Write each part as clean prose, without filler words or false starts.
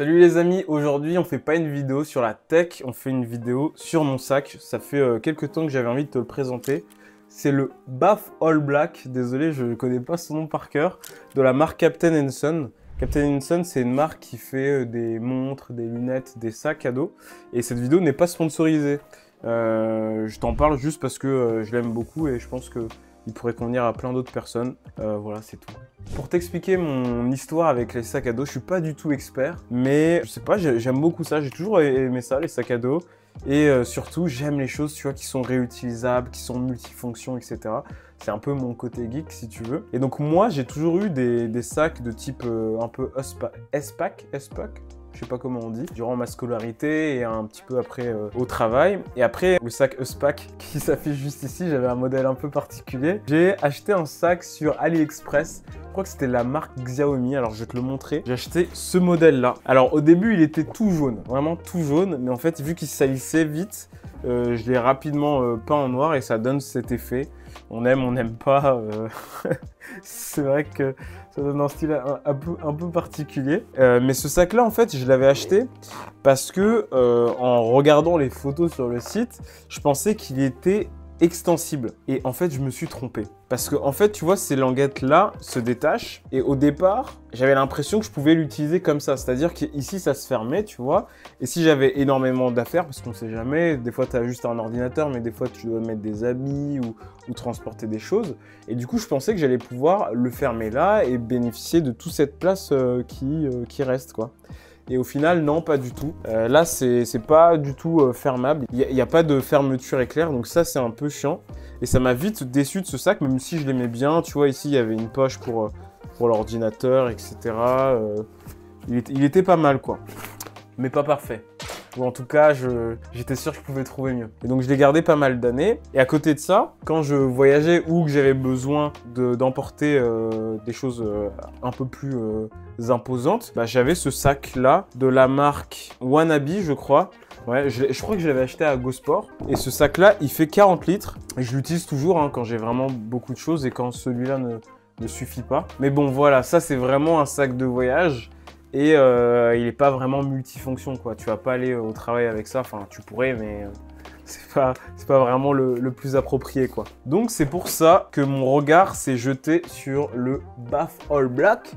Salut les amis, aujourd'hui on fait pas une vidéo sur la tech, on fait une vidéo sur mon sac. Ça fait quelques temps que j'avais envie de te le présenter. C'est le Bath All Black, désolé je ne connais pas son nom par cœur, de la marque Captain Son. Captain Son, c'est une marque qui fait des montres, des lunettes, des sacs à dos. Et cette vidéo n'est pas sponsorisée. Je t'en parle juste parce que je l'aime beaucoup et je pense qu'il pourrait convenir à plein d'autres personnes. Voilà, c'est tout. Pour t'expliquer mon histoire avec les sacs à dos, je suis pas du tout expert, mais je sais pas, j'aime beaucoup ça. J'ai toujours aimé ça, les sacs à dos. Et surtout, j'aime les choses, tu vois, qui sont réutilisables, qui sont multifonctions, etc. C'est un peu mon côté geek, si tu veux. Et donc moi, j'ai toujours eu des sacs de type un peu S-Pack, je sais pas comment on dit, durant ma scolarité et un petit peu après au travail. Et après, le sac S-Pack qui s'affiche juste ici, j'avais un modèle un peu particulier. J'ai acheté un sac sur AliExpress. Je crois que c'était la marque Xiaomi, alors je vais te le montrer. J'ai acheté ce modèle-là. Alors au début, il était tout jaune, vraiment tout jaune. Mais en fait, vu qu'il salissait vite, je l'ai rapidement peint en noir et ça donne cet effet. On n'aime pas. C'est vrai que ça donne un style un peu particulier. Mais ce sac-là, en fait, je l'avais acheté parce que en regardant les photos sur le site, je pensais qu'il était extensible. Et en fait, je me suis trompé. Parce que, en fait, tu vois, ces languettes-là se détachent. Et au départ, j'avais l'impression que je pouvais l'utiliser comme ça. C'est-à-dire qu'ici, ça se fermait, tu vois. Et si j'avais énormément d'affaires, parce qu'on ne sait jamais, des fois, tu as juste un ordinateur, mais des fois, tu dois mettre des habits ou transporter des choses. Et du coup, je pensais que j'allais pouvoir le fermer là et bénéficier de toute cette place qui reste, quoi. Et au final, non, pas du tout. Là, c'est pas du tout fermable. Il n'y a pas de fermeture éclair, donc ça, c'est un peu chiant. Et ça m'a vite déçu de ce sac, même si je l'aimais bien. Tu vois, ici, il y avait une poche pour l'ordinateur, etc. Il était pas mal, quoi. Mais pas parfait. Ou en tout cas, j'étais sûr que je pouvais trouver mieux. Et donc, je l'ai gardé pas mal d'années. Et à côté de ça, quand je voyageais ou que j'avais besoin d'emporter des choses un peu plus imposantes, bah, j'avais ce sac-là de la marque Wannabe, je crois. Ouais, je crois que je l'avais acheté à GoSport. Et ce sac-là, il fait 40 litres. Et je l'utilise toujours quand j'ai vraiment beaucoup de choses et quand celui-là ne suffit pas. Mais bon, voilà, ça, c'est vraiment un sac de voyage. Et il n'est pas vraiment multifonction, quoi. Tu vas pas aller au travail avec ça. Enfin, tu pourrais, mais c'est pas vraiment le plus approprié, quoi. Donc, c'est pour ça que mon regard s'est jeté sur le Bath All Black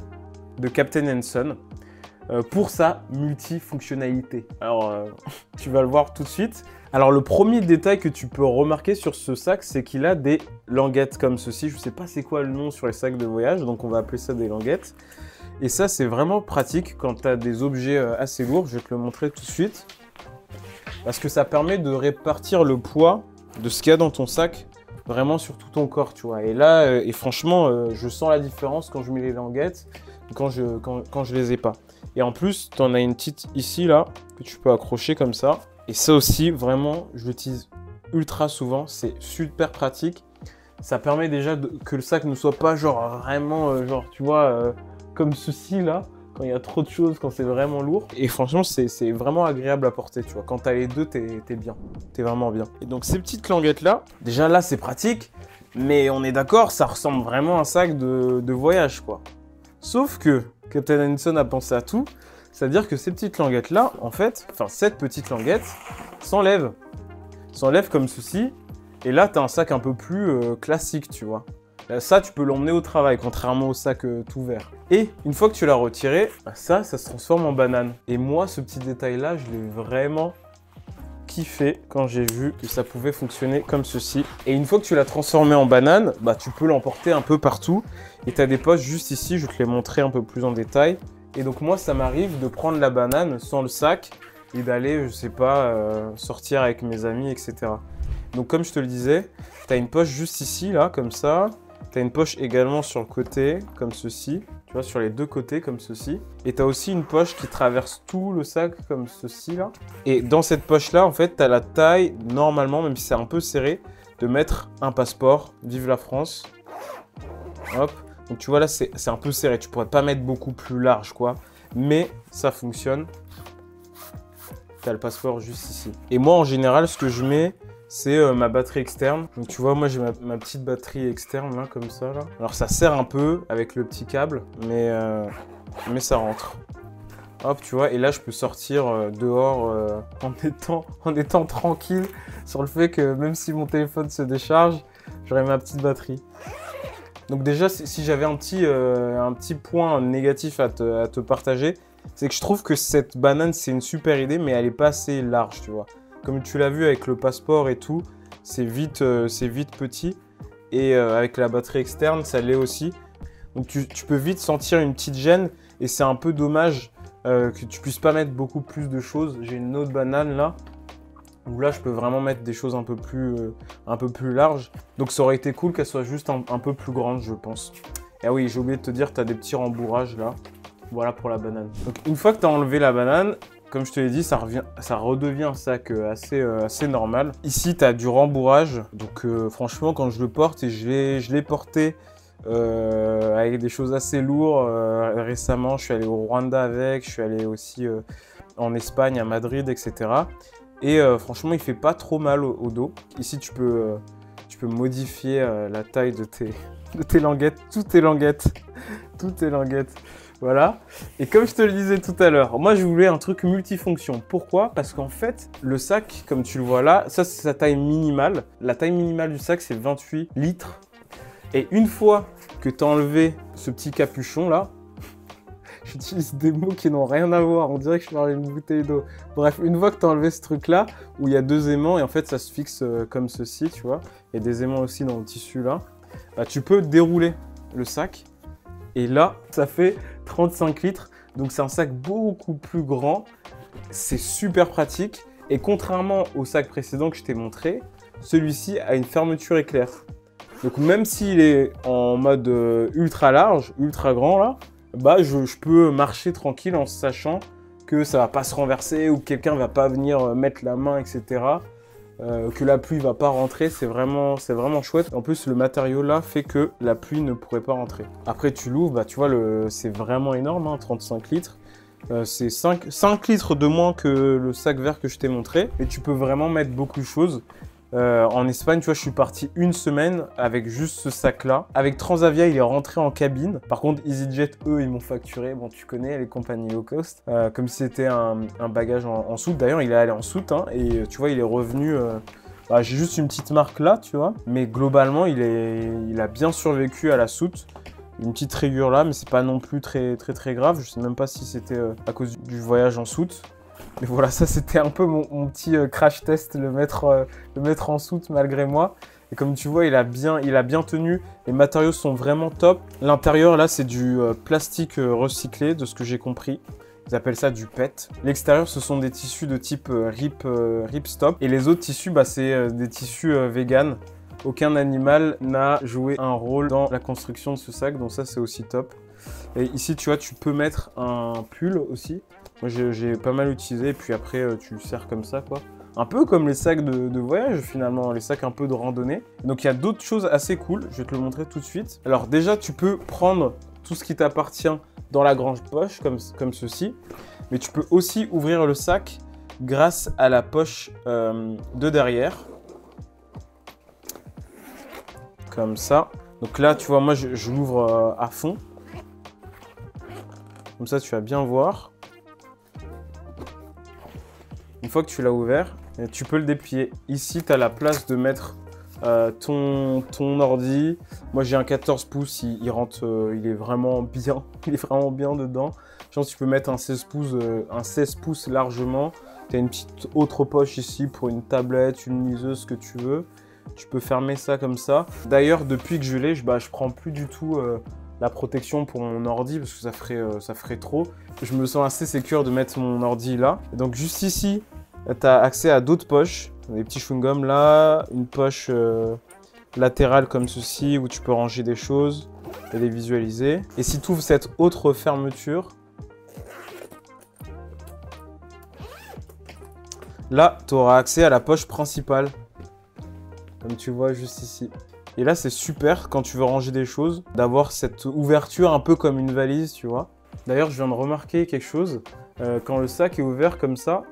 de Captain Son pour sa multifonctionnalité. Alors, tu vas le voir tout de suite. Alors, le premier détail que tu peux remarquer sur ce sac, c'est qu'il a des languettes comme ceci. Je ne sais pas c'est quoi le nom sur les sacs de voyage, donc on va appeler ça des languettes. Et ça, c'est vraiment pratique quand tu as des objets assez lourds. Je vais te le montrer tout de suite. Parce que ça permet de répartir le poids de ce qu'il y a dans ton sac vraiment sur tout ton corps, tu vois. Et là, franchement, je sens la différence quand je mets les languettes quand je les ai pas. Et en plus, tu en as une petite ici, là, que tu peux accrocher comme ça. Et ça aussi, vraiment, je l'utilise ultra souvent. C'est super pratique. Ça permet déjà que le sac ne soit pas genre vraiment, genre, tu vois... comme ceci là, quand il y a trop de choses, quand c'est vraiment lourd. Et franchement, c'est vraiment agréable à porter, tu vois. Quand t'as les deux, t'es bien. T'es vraiment bien. Et donc ces petites languettes là, déjà là, c'est pratique. Mais on est d'accord, ça ressemble vraiment à un sac de voyage, quoi. Sauf que Captain Son a pensé à tout. C'est-à-dire que ces petites languettes là, en fait, enfin cette petite languette, s'enlève. S'enlève comme ceci. Et là, t'as un sac un peu plus classique, tu vois. Ça, tu peux l'emmener au travail, contrairement au sac tout vert. Et une fois que tu l'as retiré, ça se transforme en banane. Et moi, ce petit détail-là, je l'ai vraiment kiffé quand j'ai vu que ça pouvait fonctionner comme ceci. Et une fois que tu l'as transformé en banane, bah, tu peux l'emporter un peu partout. Et tu as des poches juste ici, je vais te les montrer un peu plus en détail. Et donc moi, ça m'arrive de prendre la banane sans le sac et d'aller, je sais pas, sortir avec mes amis, etc. Donc comme je te le disais, tu as une poche juste ici, là, comme ça. Tu as une poche également sur le côté, comme ceci. Tu vois, sur les deux côtés, comme ceci. Et tu as aussi une poche qui traverse tout le sac, comme ceci, là. Et dans cette poche-là, en fait, tu as la taille, normalement, même si c'est un peu serré, de mettre un passeport. Vive la France. Hop. Donc, tu vois, là, c'est un peu serré. Tu pourrais pas mettre beaucoup plus large, quoi. Mais ça fonctionne. Tu as le passeport juste ici. Et moi, en général, ce que je mets... c'est ma batterie externe. Donc tu vois, moi j'ai ma petite batterie externe là, comme ça. Là. Alors ça serre un peu avec le petit câble, mais ça rentre. Hop, tu vois, et là, je peux sortir dehors en étant tranquille sur le fait que même si mon téléphone se décharge, j'aurai ma petite batterie. Donc déjà, si j'avais un petit point négatif à te partager, c'est que je trouve que cette banane, c'est une super idée, mais elle n'est pas assez large, tu vois. Comme tu l'as vu avec le passeport et tout, c'est vite petit. Et avec la batterie externe, ça l'est aussi. Donc tu peux vite sentir une petite gêne et c'est un peu dommage que tu puisses pas mettre beaucoup plus de choses. J'ai une autre banane là, où là je peux vraiment mettre des choses un peu plus larges. Donc ça aurait été cool qu'elle soit juste un peu plus grande, je pense. Et ah oui, j'ai oublié de te dire, tu as des petits rembourrages là. Voilà pour la banane. Donc une fois que tu as enlevé la banane, comme je te l'ai dit, ça redevient un sac assez normal. Ici, tu as du rembourrage. Donc franchement, quand je le porte, et je l'ai porté avec des choses assez lourdes récemment. Je suis allé au Rwanda avec, je suis allé aussi en Espagne, à Madrid, etc. Et franchement, il fait pas trop mal au dos. Ici, tu peux modifier la taille de tes languettes. Toutes tes languettes. Voilà. Et comme je te le disais tout à l'heure, moi, je voulais un truc multifonction. Pourquoi? Parce qu'en fait, le sac, comme tu le vois là, ça, c'est sa taille minimale. La taille minimale du sac, c'est 28 litres. Et une fois que tu as enlevé ce petit capuchon là, j'utilise des mots qui n'ont rien à voir, on dirait que je parle d'une bouteille d'eau. Bref, une fois que tu as enlevé ce truc là, où il y a 2 aimants, et en fait ça se fixe comme ceci, tu vois. Il y a des aimants aussi dans le tissu là. Bah, tu peux dérouler le sac, et là, ça fait 35 litres. Donc c'est un sac beaucoup plus grand, c'est super pratique. Et contrairement au sac précédent que je t'ai montré, celui-ci a une fermeture éclair. Donc même s'il est en mode ultra large, ultra grand là, bah je peux marcher tranquille en sachant que ça va pas se renverser ou que quelqu'un va pas venir mettre la main, etc. Que la pluie va pas rentrer, c'est vraiment chouette. En plus, le matériau là fait que la pluie ne pourrait pas rentrer. Après, tu l'ouvres, bah tu vois, c'est vraiment énorme, hein, 35 litres. C'est 5 litres de moins que le sac vert que je t'ai montré. Et tu peux vraiment mettre beaucoup de choses. En Espagne, tu vois, je suis parti une semaine avec juste ce sac-là. Avec Transavia, il est rentré en cabine. Par contre, EasyJet, eux, ils m'ont facturé. Bon, tu connais les compagnies low cost. Comme si c'était un bagage en soute. D'ailleurs, il est allé en soute. Hein, et tu vois, il est revenu... bah, j'ai juste une petite marque là, tu vois. Mais globalement, il a bien survécu à la soute. Une petite rayure là, mais c'est pas non plus très grave. Je sais même pas si c'était à cause du voyage en soute. Mais voilà, ça c'était un peu mon petit crash test, le mettre en soute malgré moi. Et comme tu vois, il a bien tenu. Les matériaux sont vraiment top. L'intérieur là, c'est du plastique recyclé, de ce que j'ai compris. Ils appellent ça du PET. L'extérieur, ce sont des tissus de type Ripstop. Et les autres tissus, bah, c'est des tissus vegan. Aucun animal n'a joué un rôle dans la construction de ce sac, donc ça c'est aussi top. Et ici, tu vois, tu peux mettre un pull aussi. Moi, j'ai pas mal utilisé, et puis après, tu le serres comme ça, quoi. Un peu comme les sacs de voyage, finalement, les sacs un peu de randonnée. Donc, il y a d'autres choses assez cool, je vais te le montrer tout de suite. Alors, déjà, tu peux prendre tout ce qui t'appartient dans la grande poche, comme ceci. Mais tu peux aussi ouvrir le sac grâce à la poche de derrière. Comme ça. Donc là, tu vois, moi, je l'ouvre à fond. Comme ça, tu vas bien voir. Une fois que tu l'as ouvert, tu peux le déplier. Ici, tu as la place de mettre ton ordi. Moi, j'ai un 14 pouces, il rentre, il est vraiment bien. Il est vraiment bien dedans. Je pense que tu peux mettre un 16 pouces largement. Tu as une petite autre poche ici pour une tablette, une liseuse, ce que tu veux. Tu peux fermer ça comme ça. D'ailleurs, depuis que je l'ai, je prends plus du tout la protection pour mon ordi parce que ça ferait trop. Je me sens assez sécure de mettre mon ordi là. Et donc juste ici, tu as accès à d'autres poches. Des petits chewing-gums là, une poche latérale comme ceci où tu peux ranger des choses et les visualiser. Et si tu ouvres cette autre fermeture, là, tu auras accès à la poche principale. Comme tu vois juste ici. Et là, c'est super quand tu veux ranger des choses, d'avoir cette ouverture un peu comme une valise, tu vois. D'ailleurs, je viens de remarquer quelque chose. Quand le sac est ouvert comme ça,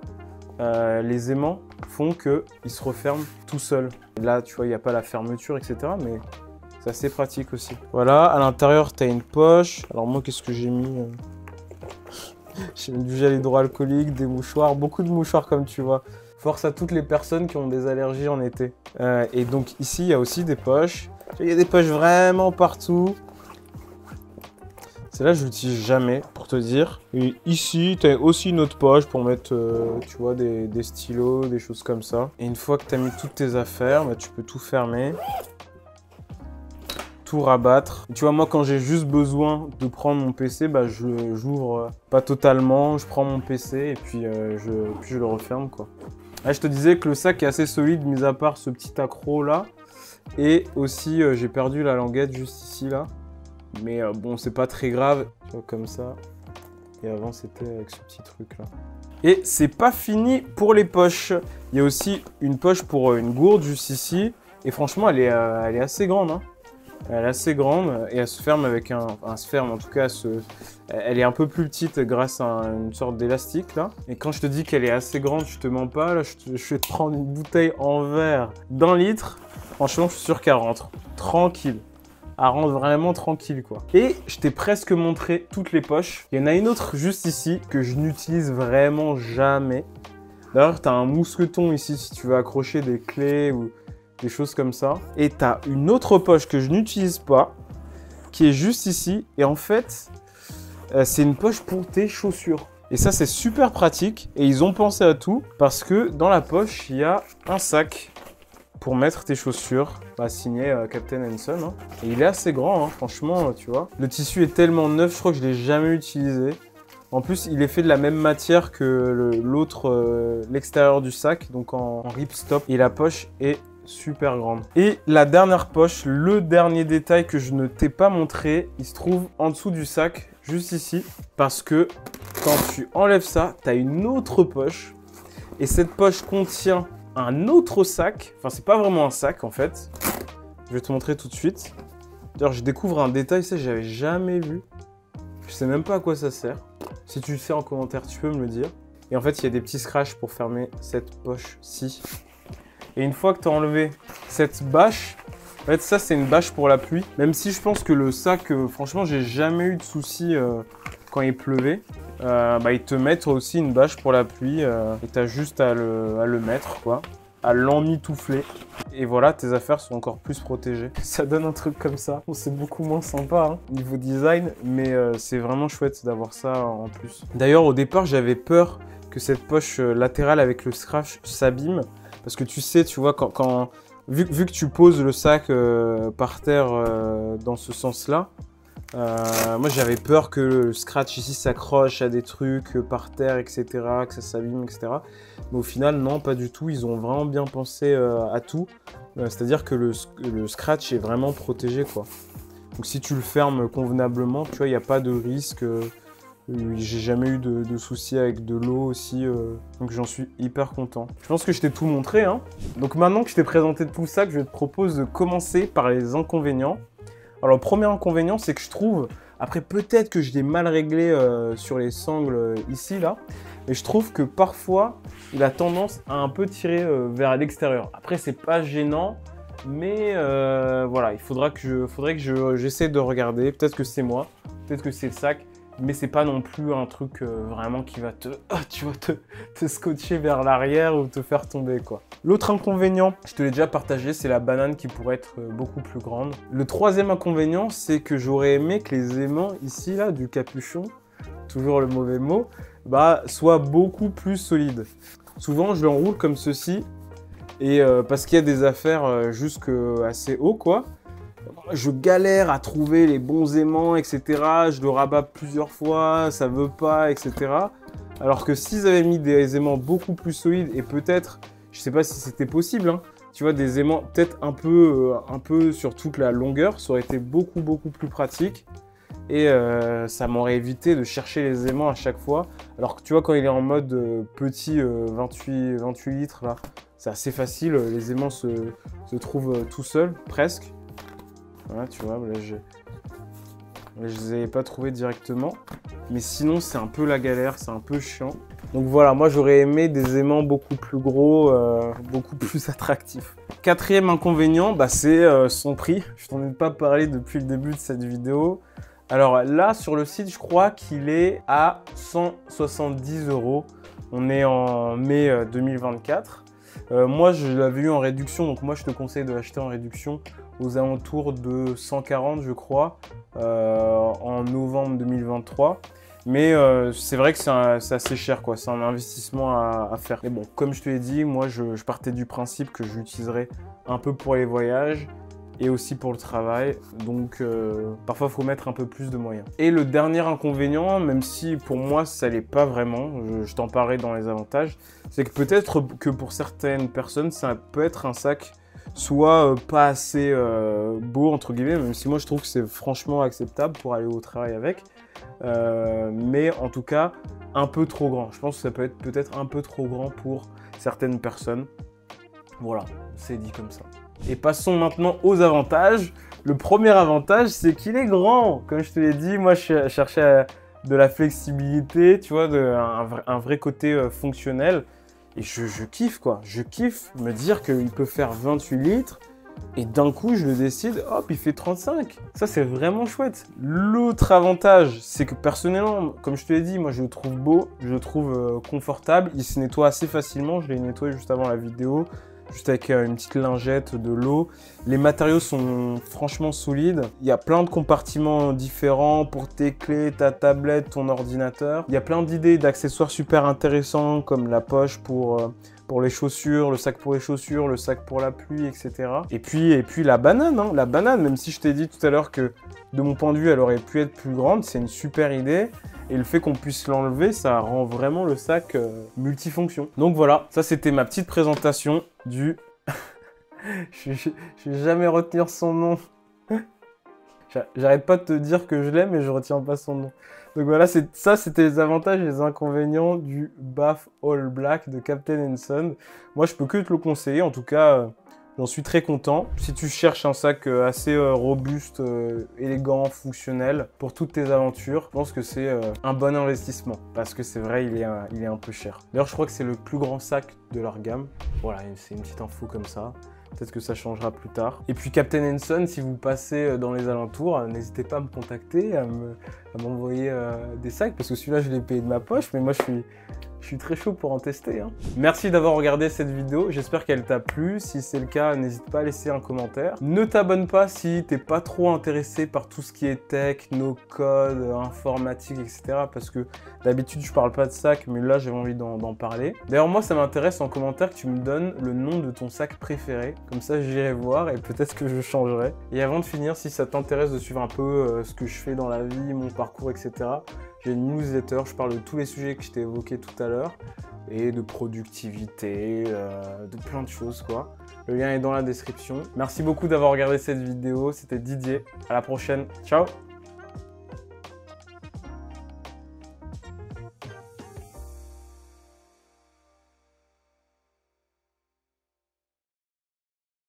les aimants font qu'il se referme tout seul. Et là, tu vois, il n'y a pas la fermeture, etc. Mais c'est assez pratique aussi. Voilà, à l'intérieur, tu as une poche. Alors moi, qu'est-ce que j'ai mis J'ai mis du gel hydroalcoolique, des mouchoirs, beaucoup de mouchoirs comme tu vois. Force à toutes les personnes qui ont des allergies en été. Et donc ici, il y a aussi des poches. Il y a des poches vraiment partout. Celle-là, je l'utilise jamais, pour te dire. Et ici, tu as aussi une autre poche pour mettre, tu vois, des stylos, des choses comme ça. Et une fois que tu as mis toutes tes affaires, bah, tu peux tout fermer. Tout rabattre. Et tu vois, moi, quand j'ai juste besoin de prendre mon PC, bah, j'ouvre pas totalement, je prends mon PC et puis, je le referme, quoi. Là, je te disais que le sac est assez solide, mis à part ce petit accroc là. Et aussi, j'ai perdu la languette juste ici, là. Mais bon, c'est pas très grave. Tu vois, comme ça. Et avant, c'était avec ce petit truc là. Et c'est pas fini pour les poches. Il y a aussi une poche pour une gourde juste ici. Et franchement, elle est assez grande, hein. Elle est assez grande et elle se ferme avec elle se ferme en tout cas, elle est un peu plus petite grâce à une sorte d'élastique là. Et quand je te dis qu'elle est assez grande, je te mens pas, là je vais te prendre une bouteille en verre d'1 litre. Franchement, je suis sûr qu'elle rentre tranquille. Elle rentre vraiment tranquille quoi. Et je t'ai presque montré toutes les poches. Il y en a une autre juste ici que je n'utilise vraiment jamais. D'ailleurs, tu as un mousqueton ici si tu veux accrocher des clés ou des choses comme ça. Et tu as une autre poche que je n'utilise pas, qui est juste ici. Et en fait, c'est une poche pour tes chaussures. Et ça, c'est super pratique. Et ils ont pensé à tout parce que dans la poche, il y a un sac pour mettre tes chaussures. Signé Captain Hanson. Hein. Et il est assez grand, hein, franchement, tu vois. Le tissu est tellement neuf, je crois que je ne l'ai jamais utilisé. En plus, il est fait de la même matière que l'extérieur du sac, donc en ripstop. Et la poche est super grande. Et la dernière poche, le dernier détail que je ne t'ai pas montré, il se trouve en dessous du sac, juste ici. Parce que quand tu enlèves ça, tu as une autre poche. Et cette poche contient un autre sac. Enfin, c'est pas vraiment un sac en fait. Je vais te montrer tout de suite. D'ailleurs, je découvre un détail, ça, j'avais jamais vu. Je sais même pas à quoi ça sert. Si tu le sais en commentaire, tu peux me le dire. Et en fait, il y a des petits scratchs pour fermer cette poche-ci. Et une fois que tu as enlevé cette bâche, en fait, ça, c'est une bâche pour la pluie. Même si je pense que le sac, franchement, j'ai jamais eu de soucis quand il pleuvait. Ils te mettent aussi une bâche pour la pluie et tu as juste à le mettre, quoi. À l'emmitoufler. Et voilà, tes affaires sont encore plus protégées. Ça donne un truc comme ça. Bon, c'est beaucoup moins sympa, hein, niveau design, mais c'est vraiment chouette d'avoir ça en plus. D'ailleurs, au départ, j'avais peur que cette poche latérale avec le scratch s'abîme. Parce que tu sais, tu vois, vu que tu poses le sac par terre dans ce sens-là, moi j'avais peur que le scratch ici s'accroche à des trucs par terre, etc., que ça s'abîme, etc. Mais au final, non, pas du tout. Ils ont vraiment bien pensé à tout. C'est-à-dire que le scratch est vraiment protégé, quoi. Donc si tu le fermes convenablement, tu vois, il n'y a pas de risque. J'ai jamais eu de soucis avec de l'eau aussi, donc j'en suis hyper content. Je pense que je t'ai tout montré, hein. Donc maintenant que je t'ai présenté tout ça, je te propose de commencer par les inconvénients. Alors le premier inconvénient, c'est que je trouve, après peut-être que je l'ai mal réglé sur les sangles ici, là, mais je trouve que parfois, il a tendance à un peu tirer vers l'extérieur. Après, c'est pas gênant, mais voilà, il faudrait que j'essaie de regarder. Peut-être que c'est moi, peut-être que c'est le sac. Mais c'est pas non plus un truc vraiment qui va te scotcher vers l'arrière ou te faire tomber, quoi. L'autre inconvénient, je te l'ai déjà partagé, c'est la banane qui pourrait être beaucoup plus grande. Le troisième inconvénient, c'est que j'aurais aimé que les aimants ici, là, du capuchon, toujours le mauvais mot, soient beaucoup plus solides. Souvent, je l'enroule comme ceci, et parce qu'il y a des affaires jusque assez haut, quoi. Je galère à trouver les bons aimants, etc. Je le rabats plusieurs fois, ça veut pas, etc. Alors que s'ils avaient mis des aimants beaucoup plus solides et peut-être, je sais pas si c'était possible, hein, tu vois, des aimants peut-être un peu sur toute la longueur, ça aurait été beaucoup plus pratique. Et ça m'aurait évité de chercher les aimants à chaque fois. Alors que tu vois, quand il est en mode petit 28 litres, là, c'est assez facile. Les aimants se trouvent tout seuls, presque. Voilà, tu vois, là, je les avais pas trouvés directement. Mais sinon, c'est un peu la galère, c'est un peu chiant. Donc voilà, moi, j'aurais aimé des aimants beaucoup plus gros, beaucoup plus attractifs. Quatrième inconvénient, c'est son prix. Je t'en ai pas parlé depuis le début de cette vidéo. Alors là, sur le site, je crois qu'il est à 170 €. On est en mai 2024. Moi, je l'avais eu en réduction, donc moi, je te conseille de l'acheter en réduction aux alentours de 140, je crois, en novembre 2023. Mais c'est vrai que c'est assez cher, quoi. C'est un investissement à faire. Mais bon, comme je te l'ai dit, moi, je partais du principe que je l'utiliserais un peu pour les voyages et aussi pour le travail. Donc, parfois, il faut mettre un peu plus de moyens. Et le dernier inconvénient, même si pour moi, ça l'est pas vraiment, je t'en parlerai dans les avantages, c'est que peut-être que pour certaines personnes, ça peut être un sac soit pas assez beau, entre guillemets, même si moi, je trouve que c'est franchement acceptable pour aller au travail avec. Mais en tout cas, un peu trop grand. Je pense que ça peut être peut-être un peu trop grand pour certaines personnes. Voilà, c'est dit comme ça. Et passons maintenant aux avantages. Le premier avantage, c'est qu'il est grand. Comme je te l'ai dit, moi, je cherchais de la flexibilité, tu vois, un vrai côté fonctionnel. Et je kiffe, quoi. Je kiffe me dire qu'il peut faire 28 litres. Et d'un coup, je le décide, hop, il fait 35. Ça, c'est vraiment chouette. L'autre avantage, c'est que personnellement, comme je te l'ai dit, moi, je le trouve beau, je le trouve confortable. Il se nettoie assez facilement. Je l'ai nettoyé juste avant la vidéo, juste avec une petite lingette, de l'eau. Les matériaux sont franchement solides. Il y a plein de compartiments différents pour tes clés, ta tablette, ton ordinateur. Il y a plein d'idées d'accessoires super intéressants, comme la poche pour les chaussures, le sac pour les chaussures, le sac pour la pluie, etc. Et puis la banane, hein. La banane, même si je t'ai dit tout à l'heure que de mon point de vue, elle aurait pu être plus grande, c'est une super idée. Et le fait qu'on puisse l'enlever, ça rend vraiment le sac multifonction. Donc voilà, ça c'était ma petite présentation du... je vais jamais retenir son nom. J'arrête pas de te dire que je l'aime, mais je retiens pas son nom. Donc voilà, ça c'était les avantages et les inconvénients du Bath All Black de Captain & Son. Moi, je peux que te le conseiller. En tout cas, j'en suis très content. Si tu cherches un sac assez robuste, élégant, fonctionnel pour toutes tes aventures, je pense que c'est un bon investissement. Parce que c'est vrai, il est un peu cher. D'ailleurs, je crois que c'est le plus grand sac de leur gamme. Voilà, c'est une petite info comme ça. Peut-être que ça changera plus tard. Et puis Captain & Son, si vous passez dans les alentours, n'hésitez pas à me contacter, à m'envoyer des sacs, parce que celui-là, je l'ai payé de ma poche, mais moi, je suis très chaud pour en tester, hein. Merci d'avoir regardé cette vidéo, j'espère qu'elle t'a plu. Si c'est le cas, n'hésite pas à laisser un commentaire. Ne t'abonne pas si t'es pas trop intéressé par tout ce qui est tech, no code, informatique, etc. Parce que d'habitude, je parle pas de sac, mais là, j'avais envie d'en parler. D'ailleurs, moi, ça m'intéresse en commentaire que tu me donnes le nom de ton sac préféré. Comme ça, j'irai voir et peut-être que je changerai. Et avant de finir, si ça t'intéresse de suivre un peu ce que je fais dans la vie, mon parcours, etc., j'ai une newsletter, je parle de tous les sujets que je t'ai évoqués tout à l'heure, et de productivité, de plein de choses, quoi. Le lien est dans la description. Merci beaucoup d'avoir regardé cette vidéo, c'était Didier. À la prochaine, ciao!